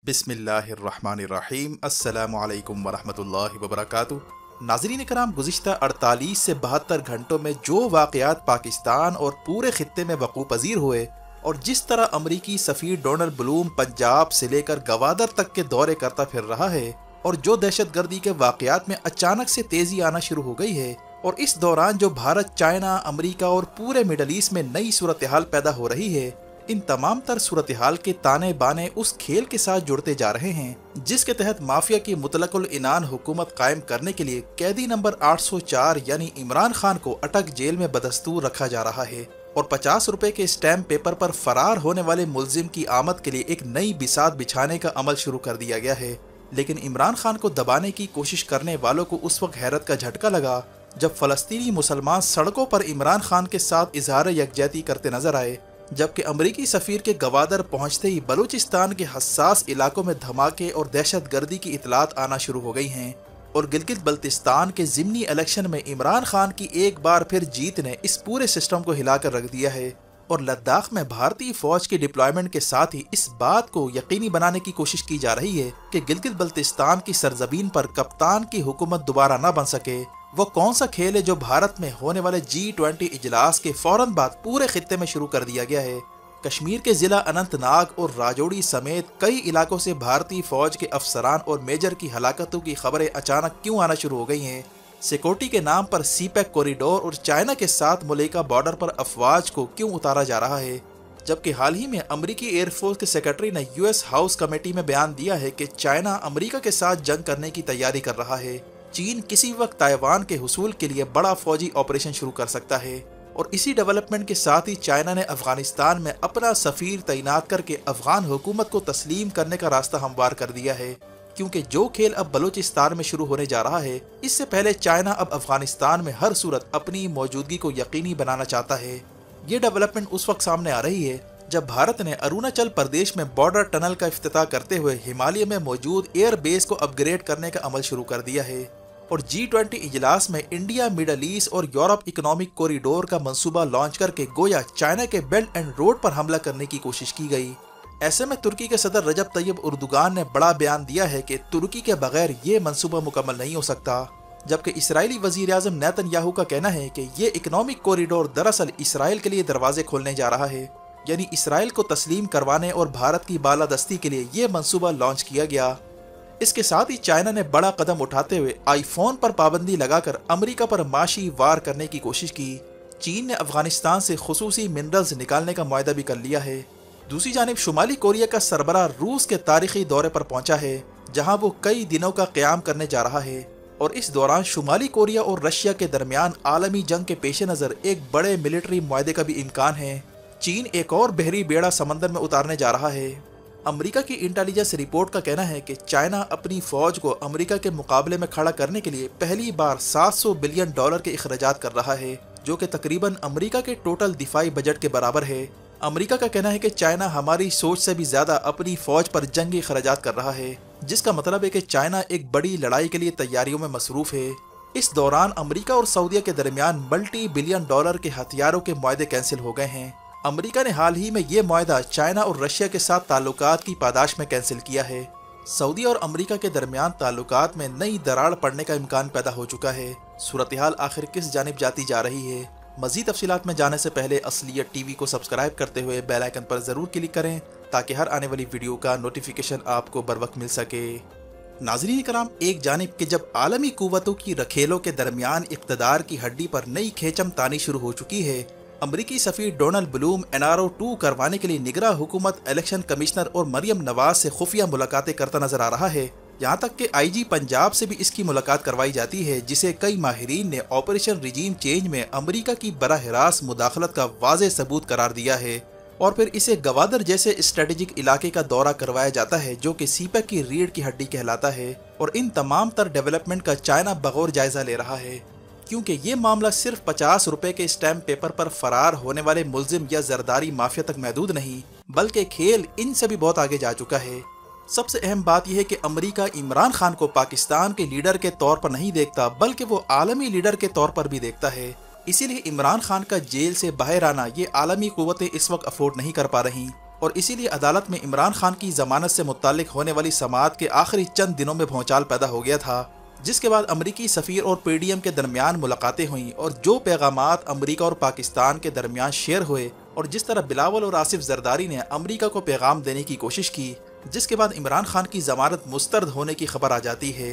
बिस्मिल्लाहिर्रहमानिर्रहीम अस्सलामुअलैकुम वरहमतुल्लाहि वबरकातुहू। नाज़रीन कराम, गुज़िश्ता 48 से 72 घंटों में जो वाक़यात पाकिस्तान और पूरे खित्ते में वक़ू पज़ीर हुए और जिस तरह अमरीकी सफ़ीर डोनाल्ड ब्लूम पंजाब से लेकर गवादर तक के दौरे करता फिर रहा है और जो दहशतगर्दी के वाक़यात में अचानक से तेज़ी आना शुरू हो गई है और इस दौरान जो भारत, चाइना, अमरीका और पूरे मिडल ईस्ट में नई सूरत हाल पैदा हो रही है, इन तमाम तर सूरत हाल के ताने बाने उस खेल के साथ जुड़ते जा रहे हैं जिसके तहत माफिया की मुतलकुल इनान हुकूमत कायम करने के लिए कैदी नंबर 804 यानी इमरान खान को अटक जेल में बदस्तूर रखा जा रहा है और 50 रुपए के स्टैम्प पेपर पर फरार होने वाले मुल्जिम की आमद के लिए एक नई बिसात बिछाने का अमल शुरू कर दिया गया है। लेकिन इमरान खान को दबाने की कोशिश करने वालों को उस वक्त हैरत का झटका लगा जब फलस्तीनी मुसलमान सड़कों पर इमरान खान के साथ इजहार यकजहती करते नजर आए, जबकि अमरीकी सफ़ीर के गवादर पहुंचते ही बलूचिस्तान के हसास इलाकों में धमाके और दहशतगर्दी की इतलात आना शुरू हो गई हैं और गिलगित बल्तिस्तान के ज़िमनी इलेक्शन में इमरान खान की एक बार फिर जीत ने इस पूरे सिस्टम को हिलाकर रख दिया है और लद्दाख में भारतीय फौज की डिप्लॉयमेंट के साथ ही इस बात को यकीनी बनाने की कोशिश की जा रही है कि गिलगित बल्तिस्तान की सरजमीन पर कप्तान की हुकूमत दोबारा न बन सके। वो कौन सा खेल है जो भारत में होने वाले G20 इजलास के फौरन बाद पूरे खित्ते में शुरू कर दिया गया है। कश्मीर के जिला अनंतनाग और राजौरी समेत कई इलाकों से भारतीय फौज के अफसरान और मेजर की हलाकतों की खबरें अचानक क्यों आना शुरू हो गई हैं? सिक्योरिटी के नाम पर सीपैक कॉरिडोर और चाइना के साथ मुलेका बॉर्डर पर अफवाज को क्यों उतारा जा रहा है? जबकि हाल ही में अमरीकी एयरफोर्स के सेक्रेटरी ने यूएस हाउस कमेटी में बयान दिया है कि चाइना अमरीका के साथ जंग करने की तैयारी कर रहा है। चीन किसी वक्त ताइवान के हुसूल के लिए बड़ा फौजी ऑपरेशन शुरू कर सकता है और इसी डेवलपमेंट के साथ ही चाइना ने अफगानिस्तान में अपना सफीर तैनात करके अफगान हुकूमत को तस्लीम करने का रास्ता हमवार कर दिया है, क्योंकि जो खेल अब बलूचिस्तान में शुरू होने जा रहा है इससे पहले चाइना अब अफगानिस्तान में हर सूरत अपनी मौजूदगी को यकीनी बनाना चाहता है। ये डेवलपमेंट उस वक्त सामने आ रही है जब भारत ने अरुणाचल प्रदेश में बॉर्डर टनल का इफ्तिताह करते हुए हिमालय में मौजूद एयर बेस को अपग्रेड करने का अमल शुरू कर दिया है और G20 इजलास में इंडिया, मिडल ईस्ट और यूरोप इकोनॉमिक कॉरिडोर का मंसूबा लॉन्च करके गोया चाइना के बेल्ट एंड रोड पर हमला करने की कोशिश की गई। ऐसे में तुर्की के सदर रजब तैयब उर्दुगान ने बड़ा बयान दिया है कि तुर्की के बगैर ये मंसूबा मुकम्मल नहीं हो सकता, जबकि इसराइली वजीर आज़म नेतन्याहू का कहना है कि ये इकोनॉमिक कॉरिडोर दरअसल इसराइल के लिए दरवाजे खोलने जा रहा है, यानी इसराइल को तस्लीम करवाने और भारत की बालादस्ती के लिए ये मंसूबा लॉन्च किया गया। इसके साथ ही चाइना ने बड़ा कदम उठाते हुए आईफोन पर पाबंदी लगाकर अमेरिका पर माशी वार करने की कोशिश की। चीन ने अफगानिस्तान से खुसूसी मिनरल्स निकालने का मुआहदा भी कर लिया है। दूसरी जानिब शुमाली कोरिया का सरबराह रूस के तारीखी दौरे पर पहुंचा है, जहां वो कई दिनों का क़याम करने जा रहा है और इस दौरान शुमाली कोरिया और रशिया के दरमियान आलमी जंग के पेश नज़र एक बड़े मिलिट्री मुआहदे का भी इम्कान है। चीन एक और बहरी बेड़ा समंदर में उतारने जा रहा है। अमेरिका की इंटेलिजेंस रिपोर्ट का कहना है कि चाइना अपनी फौज को अमेरिका के मुकाबले में खड़ा करने के लिए पहली बार $700 बिलियन के अखराजात कर रहा है, जो कि तकरीबन अमेरिका के टोटल दिफाई बजट के बराबर है। अमेरिका का कहना है कि चाइना हमारी सोच से भी ज्यादा अपनी फौज पर जंगी खर्चात कर रहा है, जिसका मतलब है कि चाइना एक बड़ी लड़ाई के लिए तैयारियों में मसरूफ है। इस दौरान अमेरिका और सऊदीया के दरमियान मल्टी बिलियन डॉलर के हथियारों के मुआहदे कैंसिल हो गए हैं। अमेरिका ने हाल ही में ये मुआहदा चाइना और रशिया के साथ ताल्लुकात की पादाश में कैंसिल किया है। सऊदी और अमेरिका के दरमियान ताल्लुकात में नई दरार पड़ने का इम्कान पैदा हो चुका है। सूरत हाल आखिर किस जानिब जाती जा रही है? मज़ीद तफसीलात में जाने से पहले असलियत टीवी को सब्सक्राइब करते हुए बेल आइकन पर ज़रूर क्लिक करें ताकि हर आने वाली वीडियो का नोटिफिकेशन आपको बर वक्त मिल सके। नाज़रीन कराम, एक जानिब के जब आलमी कुव्वतों की रखेलों के दरमियान इक़्तिदार की हड्डी पर नई खेचम तानी शुरू हो चुकी है, अमरीकी सफ़ीर डोनाल्ड ब्लूम NRO 2 करवाने के लिए निगरां हुकूमत, इलेक्शन कमिश्नर और मरियम नवाज से खुफिया मुलाकातें करता नजर आ रहा है। यहाँ तक कि IG पंजाब से भी इसकी मुलाकात करवाई जाती है, जिसे कई माहिरीन ने ऑपरेशन रिजीम चेंज में अमरीका की बराह रास्त मुदाखलत का वाज़ेह सबूत करार दिया है और फिर इसे गवादर जैसे स्ट्रेटेजिक इलाके का दौरा करवाया जाता है, जो कि सीपैक की रीढ़ की हड्डी कहलाता है। और इन तमाम तर डेवलपमेंट का चाइना बगौर जायजा ले रहा है, क्योंकि ये मामला सिर्फ 50 रुपए के स्टैम्प पेपर पर फरार होने वाले मुल्जिम या जरदारी माफिया तक महदूद नहीं, बल्कि खेल इनसे भी बहुत आगे जा चुका है। सबसे अहम बात यह है कि अमेरिका इमरान खान को पाकिस्तान के लीडर के तौर पर नहीं देखता, बल्कि वो आलमी लीडर के तौर पर भी देखता है। इसीलिए इमरान खान का जेल से बाहर आना ये आलमी कुव्वतें इस वक्त अफोर्ड नहीं कर पा रही। और इसीलिए अदालत में इमरान खान की जमानत से मुत्तालिक होने वाली समाअत के आखिरी चंद दिनों में भौचाल पैदा हो गया था, जिसके बाद अमरीकी सफ़ीर और पीडीएम के दरमियान मुलाकातें हुईं और जो पैगामात अमरीका और पाकिस्तान के दरमियान शेयर हुए और जिस तरह बिलावल और आसिफ जरदारी ने अमरीका को पैगाम देने की कोशिश की, जिसके बाद इमरान खान की जमानत मुस्तरद होने की खबर आ जाती है।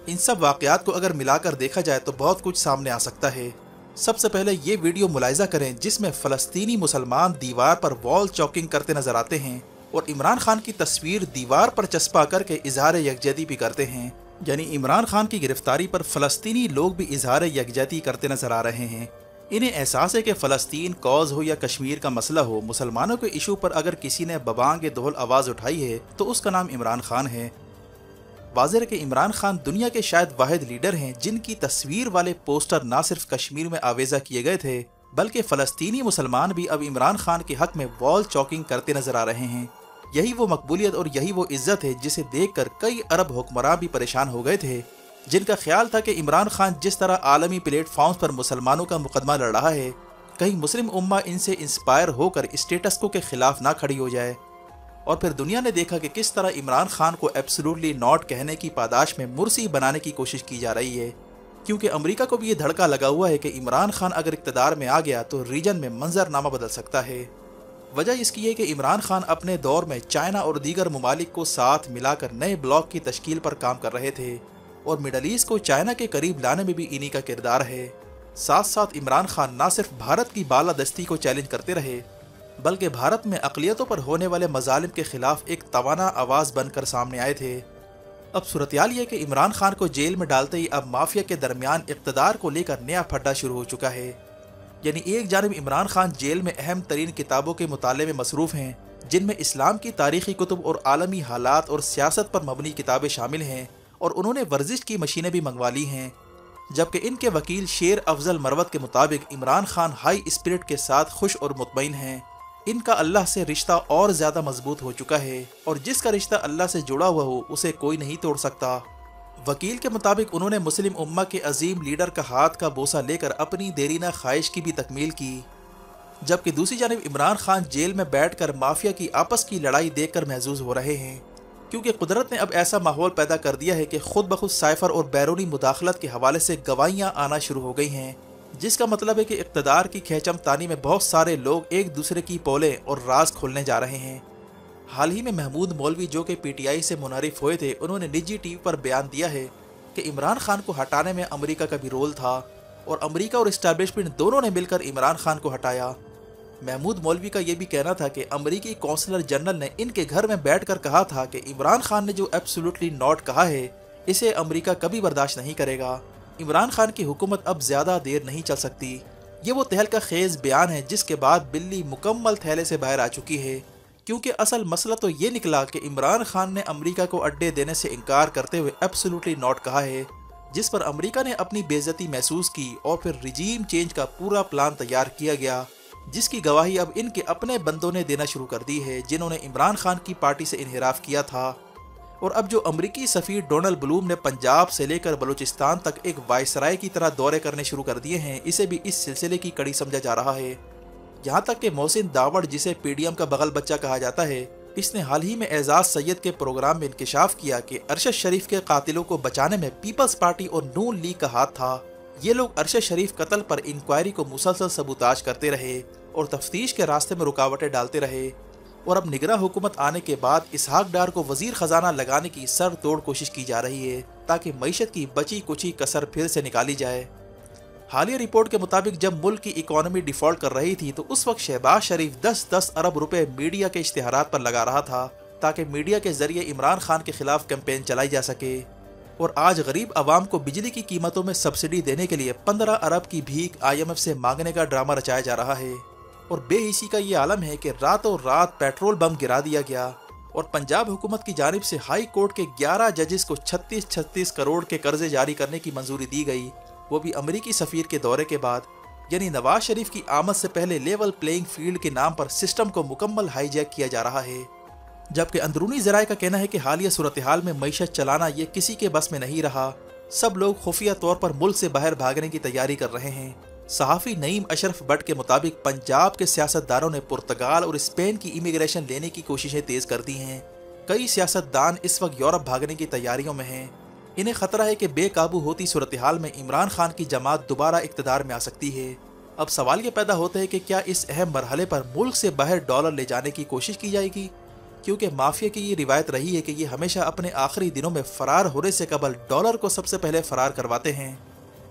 इन सब वाक़यात को अगर मिलाकर देखा जाए तो बहुत कुछ सामने आ सकता है। सबसे पहले ये वीडियो मुलाहिजा करें जिसमें फ़लस्तीनी मुसलमान दीवार पर वॉल चॉकिंग करते नजर आते हैं और इमरान खान की तस्वीर दीवार पर चस्पा करके इजहार यकजहती भी करते हैं। यानी इमरान खान की गिरफ्तारी पर फ़लस्तीनी लोग भी इजहार यकजहती करते नजर आ रहे हैं। इन्हें एहसास है कि फ़लस्तीन कॉज हो या कश्मीर का मसला हो, मुसलमानों के इशू पर अगर किसी ने बबांग दोहल आवाज़ उठाई है तो उसका नाम इमरान खान है। वाज़ेह है कि इमरान खान दुनिया के शायद वाहिद लीडर हैं जिनकी तस्वीर वाले पोस्टर ना सिर्फ कश्मीर में आवेजा किए गए थे, बल्कि फ़लस्तीनी मुसलमान भी अब इमरान खान के हक में वॉल चॉकिंग करते नजर आ रहे हैं। यही वो मकबूलियत और यही वो इज्जत है जिसे देखकर कई अरब हुक्मरान भी परेशान हो गए थे, जिनका ख्याल था कि इमरान खान जिस तरह आलमी प्लेटफॉर्म्स पर मुसलमानों का मुकदमा लड़ रहा है, कहीं मुस्लिम उम्मा इनसे इंस्पायर होकर स्टेटस को के खिलाफ ना खड़ी हो जाए। और फिर दुनिया ने देखा कि किस तरह इमरान खान को एब्सोल्युटली नॉट कहने की पादाश में मुर्सी बनाने की कोशिश की जा रही है, क्योंकि अमेरिका को भी ये धड़का लगा हुआ है कि इमरान खान अगर इक़्तिदार में आ गया तो रीजन में मंजरनामा बदल सकता है। वजह इसकी है कि इमरान खान अपने दौर में चाइना और दीगर ममालिक को साथ मिलाकर नए ब्लॉक की तश्कील पर काम कर रहे थे और मिडल ईस्ट को चाइना के करीब लाने में भी इन्हीं का किरदार है। साथ साथ इमरान खान न सिर्फ भारत की बालादस्ती को चैलेंज करते रहे, बल्कि भारत में अक़लियतों पर होने वाले मज़ालिम के खिलाफ एक तवाना आवाज़ बनकर सामने आए थे। अब सूरत-ए-हाल ये कि इमरान खान को जेल में डालते ही अब माफिया के दरमियान इक़्तिदार को लेकर नया फड्डा शुरू हो चुका है। यानी एक जानिब इमरान खान जेल में अहम तरीन किताबों के मुताले में मसरूफ़ हैं, जिनमें इस्लाम की तारीख़ी कुतुब और आलमी हालात और सियासत पर मबनी किताबें शामिल हैं, और उन्होंने वर्जिश की मशीनें भी मंगवा ली हैं। जबकि इनके वकील शेर अफजल मरवत के मुताबिक इमरान खान हाई स्पिरिट के साथ खुश और मुतमईन हैं। इनका अल्लाह से रिश्ता और ज़्यादा मजबूत हो चुका है और जिसका रिश्ता अल्लाह से जुड़ा हुआ हो उसे कोई नहीं तोड़ सकता। वकील के मुताबिक उन्होंने मुस्लिम उम्मा के अजीम लीडर का हाथ का बोसा लेकर अपनी देरीना ख्वाहिश की भी तकमील की। जबकि दूसरी जानब इमरान खान जेल में बैठकर माफिया की आपस की लड़ाई देखकर महजूज हो रहे हैं, क्योंकि कुदरत ने अब ऐसा माहौल पैदा कर दिया है कि खुद ब खुद साइफर और बैरूनी मुदाखलत के हवाले से गवाहियाँ आना शुरू हो गई हैं, जिसका मतलब है कि इक़्तिदार की खैचम तानी में बहुत सारे लोग एक दूसरे की पोलें और राज खोलने जा रहे हैं। हाल ही में महमूद मौलवी, जो कि पीटीआई से मुनारिफ हुए थे, उन्होंने निजी टीवी पर बयान दिया है कि इमरान खान को हटाने में अमेरिका का भी रोल था और अमेरिका और इस्टेब्लिशमेंट दोनों ने मिलकर इमरान खान को हटाया। महमूद मौलवी का यह भी कहना था कि अमेरिकी कौंसलर जनरल ने इनके घर में बैठकर कहा था कि इमरान खान ने जो एब्सोल्युटली नॉट कहा है, इसे अमेरिका कभी बर्दाश्त नहीं करेगा। इमरान खान की हुकूमत अब ज़्यादा देर नहीं चल सकती। ये वो तहलका खेज बयान है जिसके बाद बिल्ली मुकम्मल थैले से बाहर आ चुकी है, क्योंकि असल मसला तो ये निकला कि इमरान खान ने अमेरिका को अड्डे देने से इनकार करते हुए एब्सोल्युटली नॉट कहा है, जिस पर अमेरिका ने अपनी बेइज्जती महसूस की और फिर रिजीम चेंज का पूरा प्लान तैयार किया गया, जिसकी गवाही अब इनके अपने बंदों ने देना शुरू कर दी है, जिन्होंने इमरान खान की पार्टी से इन्हिराफ किया था। और अब जो अमरीकी सफ़ीर डोनाल्ड ब्लूम ने पंजाब से लेकर बलूचिस्तान तक एक वायसराय की तरह दौरे करने शुरू कर दिए हैं, इसे भी इस सिलसिले की कड़ी समझा जा रहा है। यहाँ तक कि मोहसिन दावड़, जिसे पीडीएम का बगल बच्चा कहा जाता है, इसने हाल ही में एजाज सैयद के प्रोग्राम में इंकशाफ किया कि अरशद शरीफ के कातिलों को बचाने में पीपल्स पार्टी और नून लीग का हाथ था। ये लोग अरशद शरीफ कत्ल पर इंक्वायरी को मुसलसल सबूताज करते रहे और तफ्तीश के रास्ते में रुकावटें डालते रहे, और अब निगरान हुकूमत आने के बाद इसहाक डार को वजीर खजाना लगाने की सर तोड़ कोशिश की जा रही है ताकि मईशत की बची कुची कसर फिर से निकाली जाए। हालिया रिपोर्ट के मुताबिक जब मुल्क की इकोनॉमी डिफॉल्ट कर रही थी तो उस वक्त शहबाज शरीफ 10-10 अरब रुपए मीडिया के इश्तिहारात पर लगा रहा था ताकि मीडिया के जरिए इमरान खान के खिलाफ कैंपेन चलाई जा सके। और आज गरीब आवाम को बिजली की कीमतों में सब्सिडी देने के लिए 15 अरब की भीख IMF से मांगने का ड्रामा रचाया जा रहा है। और बेहिसी का ये आलम है कि रातों रात पेट्रोल बम गिरा दिया गया और पंजाब हुकूमत की जानिब से हाई कोर्ट के 11 जजेस को 36-36 करोड़ के कर्जे जारी करने की मंजूरी दी गई, वो भी अमेरिकी सफ़ीर के दौरे के बाद। यानी नवाज शरीफ की आमद से पहले लेवल प्लेइंग फील्ड के नाम पर सिस्टम को मुकम्मल हाईजैक किया जा रहा है। जबकि अंदरूनी ज़राए का कहना है कि हालिया सूरत हाल में मईशत चलाना ये किसी के बस में नहीं रहा। सब लोग खुफिया तौर पर मुल्क से बाहर भागने की तैयारी कर रहे हैं। सहाफ़ी नईम अशरफ बट के मुताबिक पंजाब के सियासतदानों ने पुर्तगाल और स्पेन की इमिग्रेशन लेने की कोशिशें तेज कर दी हैं। कई सियासतदान इस वक्त यूरोप भागने की तैयारियों में हैं। इन्हें खतरा है कि बेकाबू होती सूरत हाल में इमरान खान की जमात दोबारा इक़्तिदार में आ सकती है। अब सवाल ये पैदा होता है कि क्या इस अहम मरहले पर मुल्क से बाहर डॉलर ले जाने की कोशिश की जाएगी, क्योंकि माफिया की ये रिवायत रही है कि ये हमेशा अपने आखिरी दिनों में फरार होने से कबल डॉलर को सबसे पहले फरार करवाते हैं।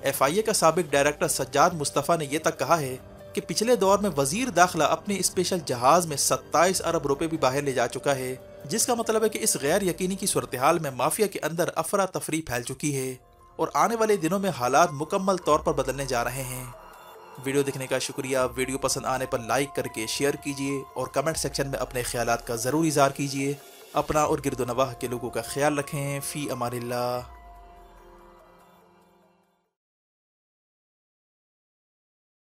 FIA का साबिक डायरेक्टर सज्जाद मुस्तफ़ा ने यह तक कहा है कि पिछले दौर में वजीर दाखिला अपने स्पेशल जहाज में 27 अरब रुपए भी बाहर ले जा चुका है, जिसका मतलब है कि इस गैर यकीनी की सूरत हाल में माफिया के अंदर अफरा तफरी फैल चुकी है और आने वाले दिनों में हालात मुकम्मल तौर पर बदलने जा रहे हैं। वीडियो देखने का शुक्रिया। वीडियो पसंद आने पर लाइक करके शेयर कीजिए और कमेंट सेक्शन में अपने ख्यालात का ज़रूर इज़हार कीजिए। अपना और गिरदोनवाह के लोगों का ख्याल रखें। फ़ी अमानिल्लाह।